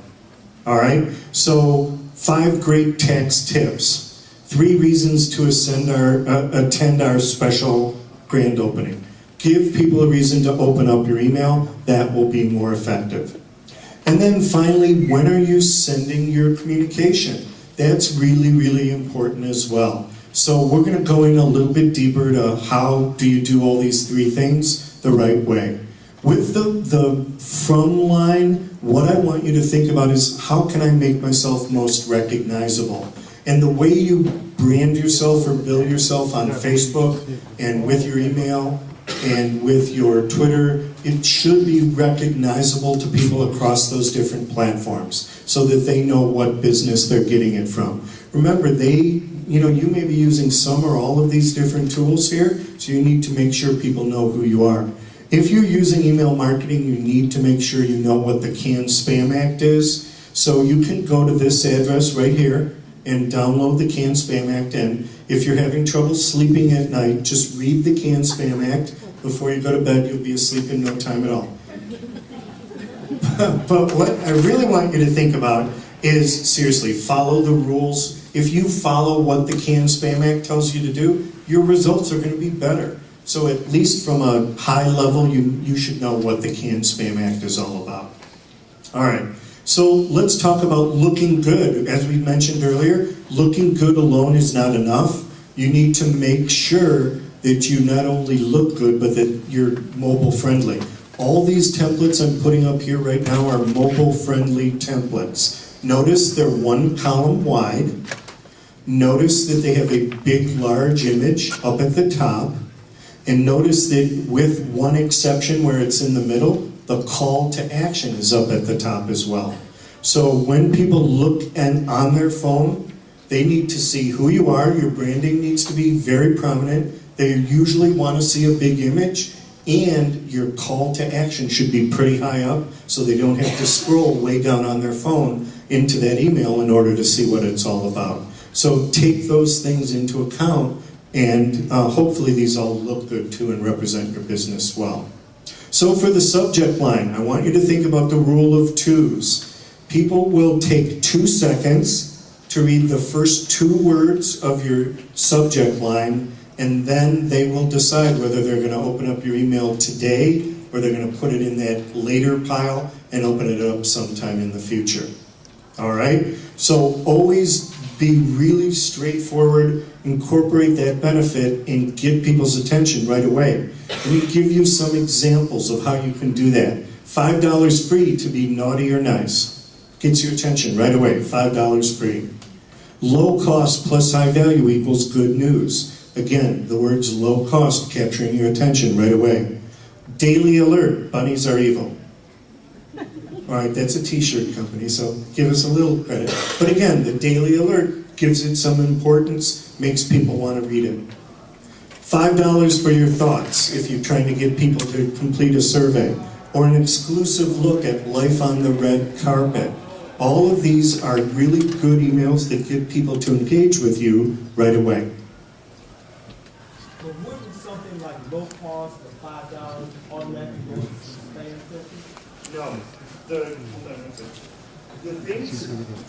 All right? So 5 great tax tips. 3 reasons to attend our special grand opening. Give people a reason to open up your email. That will be more effective. And then finally, when are you sending your communication? That's really, really important as well. So we're going to go in a little bit deeper to how do you do all these 3 things the right way. With the from line, what I want you to think about is how can I make myself most recognizable? And the way you brand yourself or build yourself on Facebook and with your email and with your Twitter, it should be recognizable to people across those different platforms so that they know what business they're getting it from. Remember, you may be using some or all of these different tools here, so you need to make sure people know who you are. If you're using email marketing, you need to make sure you know what the CAN Spam Act is. So you can go to this address right here and download the CAN Spam Act. And if you're having trouble sleeping at night, just read the CAN Spam Act. Before you go to bed, you'll be asleep in no time at all. But what I really want you to think about is, seriously, follow the rules. If you follow what the CAN Spam Act tells you to do, your results are going to be better. So at least from a high level, you should know what the CAN Spam Act is all about. All right, so let's talk about looking good. As we mentioned earlier, looking good alone is not enough. You need to make sure that you not only look good, but that you're mobile friendly. All these templates I'm putting up here right now are mobile friendly templates. Notice they're 1 column wide. Notice that they have a big, large image up at the top. And notice that with one exception where it's in the middle, the call to action is up at the top as well. So when people look on their phone, they need to see who you are. Your branding needs to be very prominent. They usually want to see a big image, and your call to action should be pretty high up so they don't have to scroll way down on their phone into that email in order to see what it's all about. So take those things into account, and hopefully these all look good too and represent your business well. So for the subject line, I want you to think about the rule of 2s. People will take 2 seconds to read the first 2 words of your subject line, and then they will decide whether they're going to open up your email today or they're going to put it in that later pile and open it up sometime in the future. All right? So always be really straightforward, incorporate that benefit, and get people's attention right away. Let me give you some examples of how you can do that. $5 free to be naughty or nice. Gets your attention right away, $5 free. Low cost plus high value equals good news. Again, the words low cost capturing your attention right away. Daily alert, bunnies are evil. All right, that's a t-shirt company, so give us a little credit. But again, the daily alert gives it some importance, makes people want to read it. $5 for your thoughts if you're trying to get people to complete a survey, or an exclusive look at life on the red carpet. All of these are really good emails that get people to engage with you right away. But wouldn't something like low cost of $5 automatically go into the spam filter? No.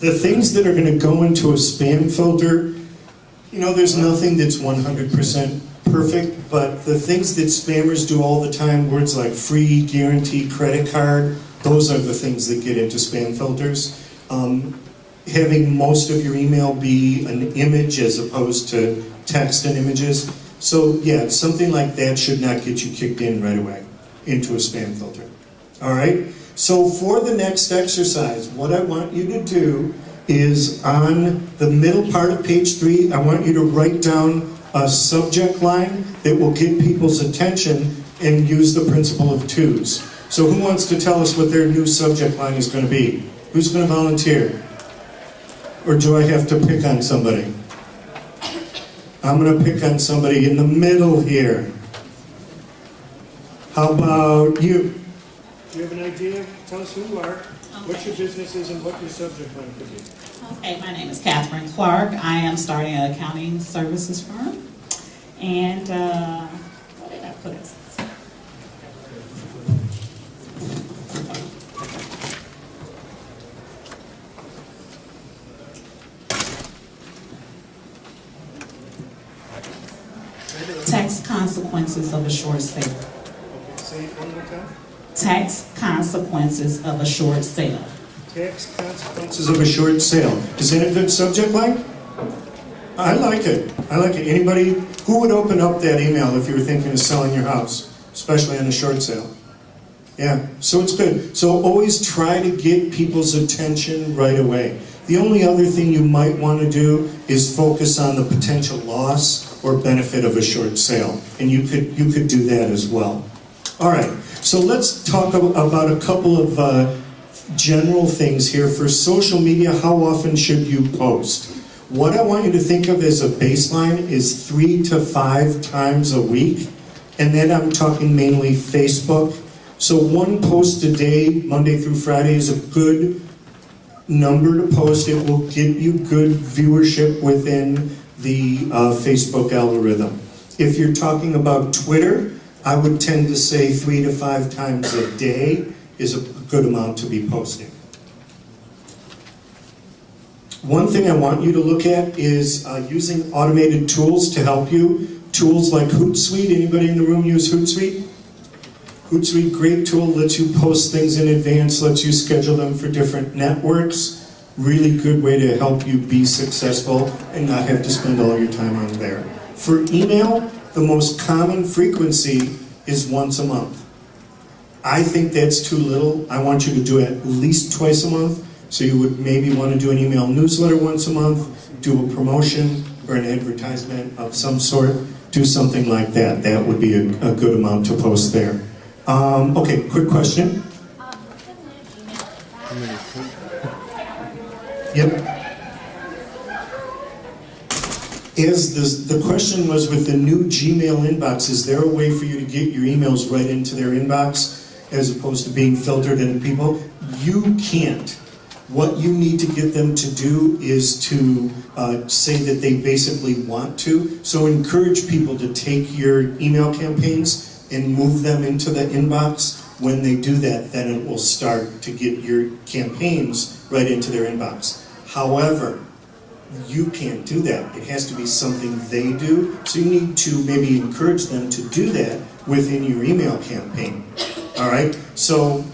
The things that are going to go into a spam filter, You know, there's nothing that's 100% perfect, but the things that spammers do all the time, words like free, guarantee, credit card, those are the things that get into spam filters. Having most of your email be an image as opposed to text and images. So yeah, something like that should not get you kicked in right away into a spam filter. All right? So for the next exercise, what I want you to do is on the middle part of page 3, I want you to write down a subject line that will get people's attention and use the principle of 2s. So who wants to tell us what their new subject line is going to be? Who's going to volunteer? Or do I have to pick on somebody? I'm going to pick on somebody in the middle here. How about you? Do you have an idea? Tell us who you are, what your business is, and what your subject line could be. Okay, my name is Catherine Clark. I am starting an accounting services firm. And what did I put it? Tax consequences of a short sale. Okay, say it one more time. Tax consequences of a short sale. Tax consequences of a short sale. Is that a good subject line? I like it. I like it. Anybody, who would open up that email if you were thinking of selling your house, especially on a short sale? Yeah, so it's good. So always try to get people's attention right away. The only other thing you might want to do is focus on the potential loss or benefit of a short sale, and you could do that as well. All right, so let's talk about a couple of general things here. For social media, how often should you post? What I want you to think of as a baseline is 3 to 5 times a week, and then I'm talking mainly Facebook. So 1 post a day, Monday through Friday, is a good number to post. It will get you good viewership within the Facebook algorithm. If you're talking about Twitter, I would tend to say 3 to 5 times a day is a good amount to be posting. One thing I want you to look at is using automated tools to help you. Tools like Hootsuite. Anybody in the room use Hootsuite? Hootsuite, great tool, lets you post things in advance, lets you schedule them for different networks. Really good way to help you be successful and not have to spend all your time on there. For email, the most common frequency is once a month. I think that's too little. I want you to do it at least twice a month. So you would maybe want to do an email newsletter once a month, do a promotion or an advertisement of some sort, do something like that. That would be a good amount to post there. Okay, quick question. Yep. As the question was with the new Gmail inbox, is there a way for you to get your emails right into their inbox as opposed to being filtered into people? You can't. What you need to get them to do is to say that they basically want to. So encourage people to take your email campaigns and move them into the inbox. When they do that, then it will start to get your campaigns right into their inbox. However, you can't do that. It has to be something they do. So you need to maybe encourage them to do that within your email campaign. All right? So,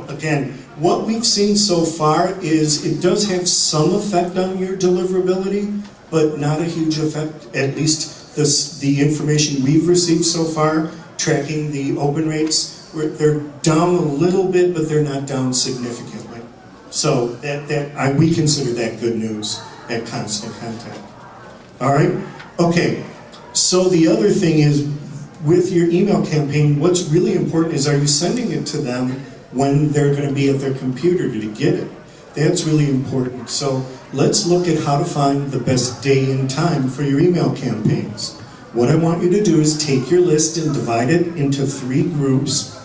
again, what we've seen so far is it does have some effect on your deliverability, but not a huge effect. At least the information we've received so far, tracking the open rates, they're down a little bit, but they're not down significantly. So we consider that good news at Constant Contact. All right? Okay. So the other thing is, with your email campaign, what's really important is, are you sending it to them when they're going to be at their computer to get it? That's really important. So let's look at how to find the best day and time for your email campaigns. What I want you to do is take your list and divide it into 3 groups.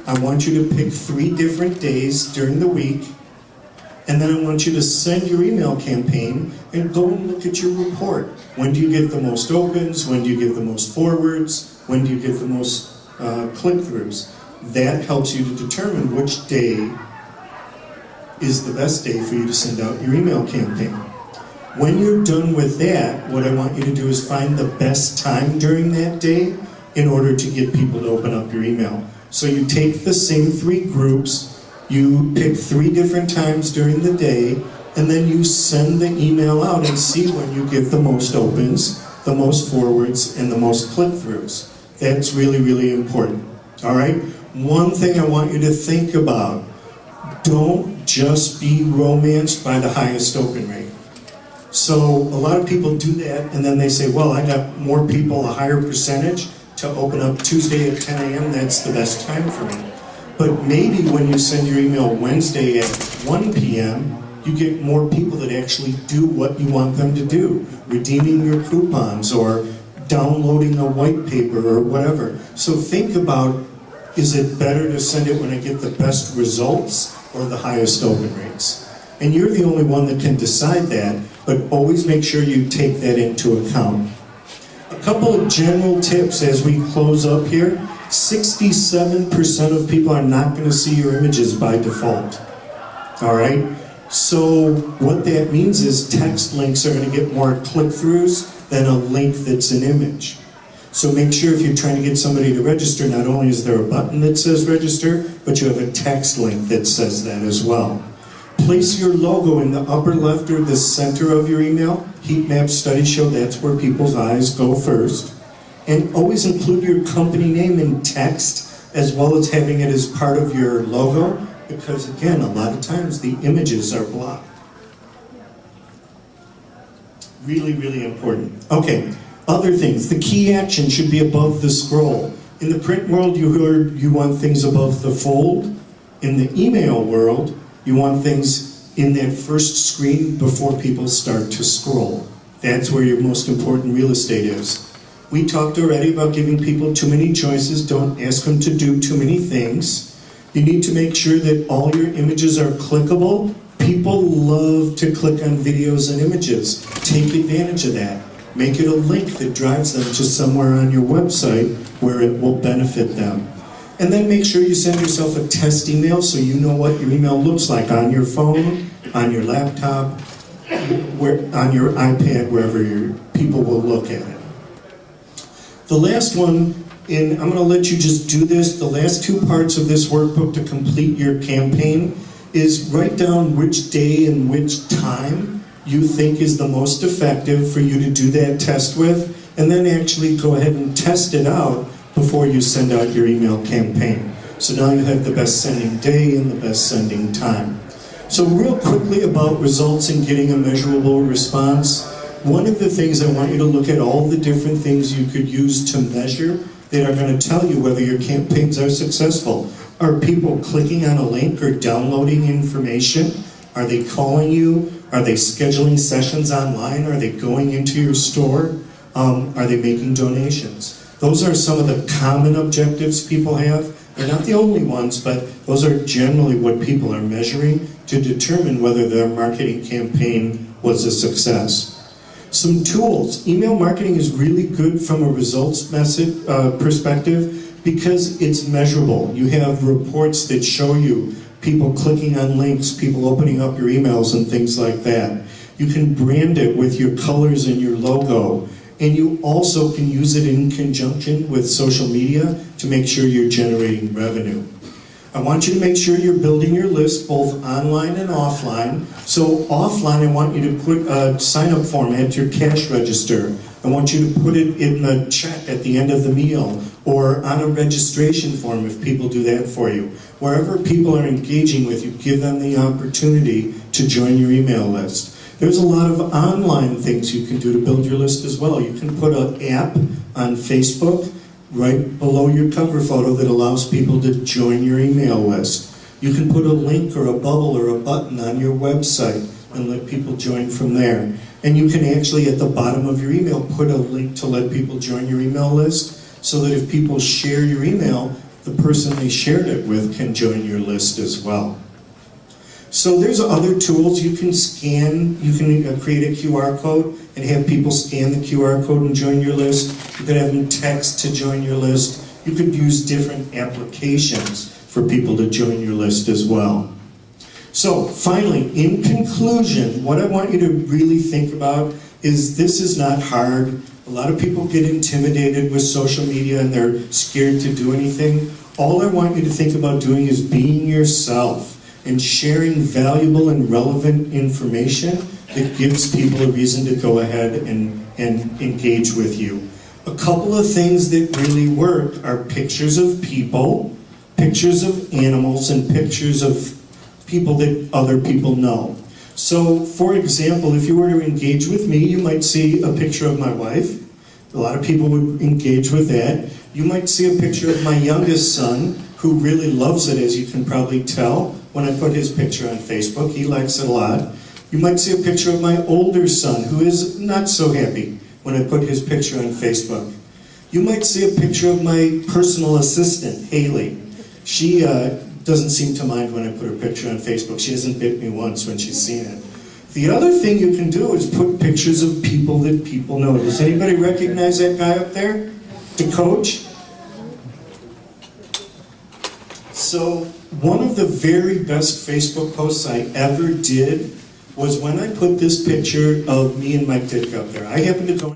I want you to pick 3 different days during the week, and then I want you to send your email campaign and go and look at your report. When do you get the most opens? When do you get the most forwards? When do you get the most click-throughs? That helps you to determine which day is the best day for you to send out your email campaign. When you're done with that, what I want you to do is find the best time during that day in order to get people to open up your email. So you take the same 3 groups, you pick 3 different times during the day, and then you send the email out and see when you get the most opens, the most forwards, and the most click-throughs. That's really, really important. All right? One thing I want you to think about, don't just be romanced by the highest open rate. So a lot of people do that, and then they say, well, I got more people, a higher percentage, to open up Tuesday at 10 a.m., that's the best time for me. But maybe when you send your email Wednesday at 1 p.m., you get more people that actually do what you want them to do, redeeming your coupons or downloading a white paper or whatever. So think about, is it better to send it when I get the best results or the highest open rates? And you're the only one that can decide that, but always make sure you take that into account. A couple of general tips as we close up here. 67% of people are not going to see your images by default. All right? So what that means is text links are going to get more click-throughs than a link that's an image. So make sure if you're trying to get somebody to register, not only is there a button that says register, but you have a text link that says that as well. Place your logo in the upper left or the center of your email. Heat map studies show that's where people's eyes go first. And always include your company name in text as well as having it as part of your logo, because again, a lot of times the images are blocked. Really, really important. Okay, other things. The key action should be above the scroll. In the print world, you heard you want things above the fold. In the email world, you want things in that first screen before people start to scroll. That's where your most important real estate is. We talked already about giving people too many choices. Don't ask them to do too many things. You need to make sure that all your images are clickable. People love to click on videos and images. Take advantage of that. Make it a link that drives them to somewhere on your website where it will benefit them. And then make sure you send yourself a test email so you know what your email looks like on your phone, on your laptop, on your iPad, wherever your people will look at it. The last one, and I'm going to let you just do this, the last 2 parts of this workbook to complete your campaign is write down which day and which time you think is the most effective for you to do that test with, and then actually go ahead and test it out before you send out your email campaign. So now you have the best sending day and the best sending time. So real quickly about results and getting a measurable response. One of the things I want you to look at all the different things you could use to measure that are going to tell you whether your campaigns are successful. Are people clicking on a link or downloading information? Are they calling you? Are they scheduling sessions online? Are they going into your store? Are they making donations? Those are some of the common objectives people have. They're not the only ones, but those are generally what people are measuring to determine whether their marketing campaign was a success. Some tools. Email marketing is really good from a results perspective because it's measurable. You have reports that show you people clicking on links, people opening up your emails and things like that. You can brand it with your colors and your logo. And you also can use it in conjunction with social media to make sure you're generating revenue. I want you to make sure you're building your list both online and offline. So offline, I want you to put a sign-up form at your cash register. I want you to put it in the check at the end of the meal or on a registration form if people do that for you. Wherever people are engaging with you, give them the opportunity to join your email list. There's a lot of online things you can do to build your list as well. You can put an app on Facebook right below your cover photo that allows people to join your email list. You can put a link or a bubble or a button on your website and let people join from there. And you can actually, at the bottom of your email, put a link to let people join your email list so that if people share your email, the person they shared it with can join your list as well. So there's other tools you can scan. You can create a QR code and have people scan the QR code and join your list. You could have them text to join your list. You could use different applications for people to join your list as well. So finally, in conclusion, what I want you to really think about is this is not hard. A lot of people get intimidated with social media and they're scared to do anything. All I want you to think about doing is being yourself and sharing valuable and relevant information that gives people a reason to go ahead and engage with you. A couple of things that really work are pictures of people, pictures of animals, and pictures of people that other people know. So, for example, if you were to engage with me, you might see a picture of my wife. A lot of people would engage with that. You might see a picture of my youngest son, who really loves it, as you can probably tell, when I put his picture on Facebook. He likes it a lot. You might see a picture of my older son, who is not so happy when I put his picture on Facebook. You might see a picture of my personal assistant, Haley. She doesn't seem to mind when I put her picture on Facebook. She hasn't bit me once when she's seen it. The other thing you can do is put pictures of people that people know. Does anybody recognize that guy up there? The coach? So one of the very best Facebook posts I ever did was when I put this picture of me and Mike Ditka up there. I happened to go